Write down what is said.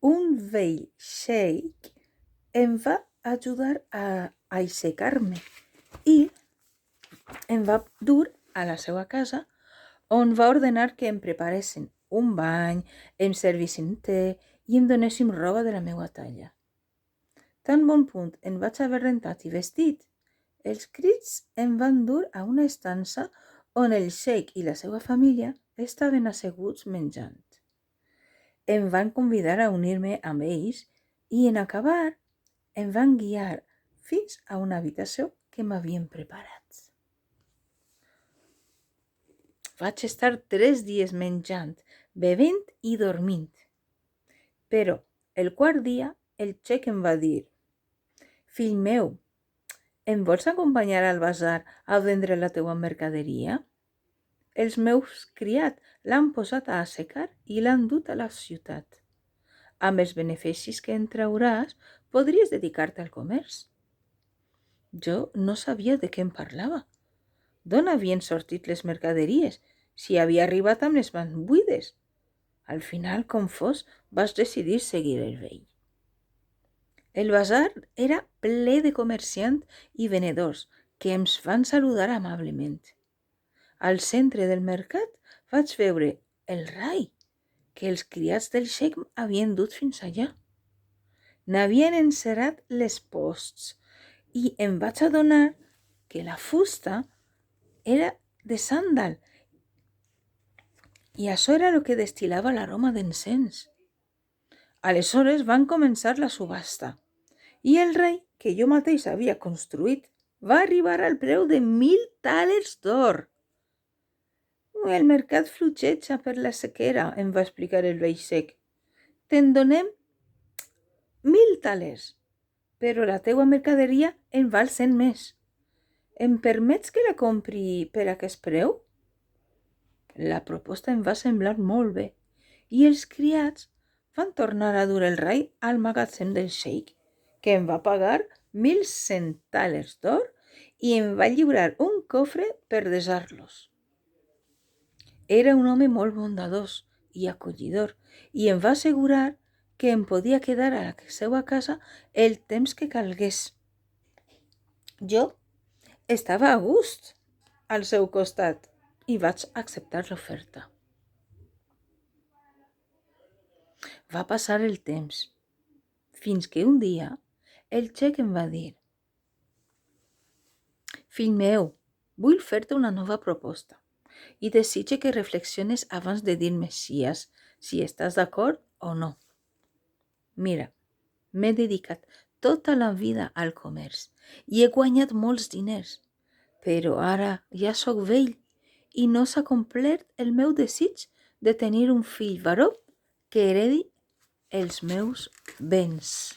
Un vell xeic em va ajudar a aixecar-me i em va dur a la seva casa, on va ordenar que em preparessin un bany, em servissin te i em donessin roba de la meva talla. Tan bon punt em vaig haver rentat i vestit, els crits em van dur a una estança on el xeic i la seva família estaven asseguts menjant. Em van convidar a unir-me amb ells i en acabar em van guiar fins a una habitació que m'havien preparat. Vaig estar 3 dies menjant, bevent i dormint. Però el quart dia el xeic em va dir: «Fill meu, em vols acompanyar al basar a vendre la teua mercaderia? Els meus criats l'han posat a assecar i l'han dut a la ciutat. Amb els beneficis que en trauràs, podries dedicar-te al comerç». Jo no sabia de què em parlava. D'on havien sortit les mercaderies, si havia arribat amb les mans buides? Al final, com fos, vaig decidir seguir el vell. El basar era ple de comerciants i venedors que ens van saludar amablement. Al centre del mercat vaig veure el rai que els criats del xeic havien dut fins allà. N'havien encerrat les posts i em vaig adonar que la fusta era de sàndal i això era el que destil·lava l'aroma d'encens. Aleshores van començar la subhasta i el rei, que jo mateix havia construït, va arribar al preu de 1.000 tàlers d'or. El mercat fluixeja per la sequera, em va explicar el vell xeic. Te'n donem 1.000 tàlers, però la teua mercaderia en val 100 més. Em permets que la compri per aquest preu? La proposta em va semblar molt bé i els criats van tornar a dur el rai al magatzem del xeic, que em va pagar 1.100 tàlers d'or i em va lliurar un cofre per desar-los. Era un home molt bondadós i acollidor i em va assegurar que em podia quedar a la seva casa el temps que calgués. Jo estava a gust al seu costat i vaig acceptar l'oferta. Va passar el temps, fins que un dia el xeic em va dir: «Fill meu, vull fer-te una nova proposta i desitge que reflexiones abans de dir-me si estàs d'acord o no. Mira, m'he dedicat tota la vida al comerç i he guanyat molts diners, però ara ja sóc vell i no s'ha complert el meu desig de tenir un fill varó que heredi els meus béns.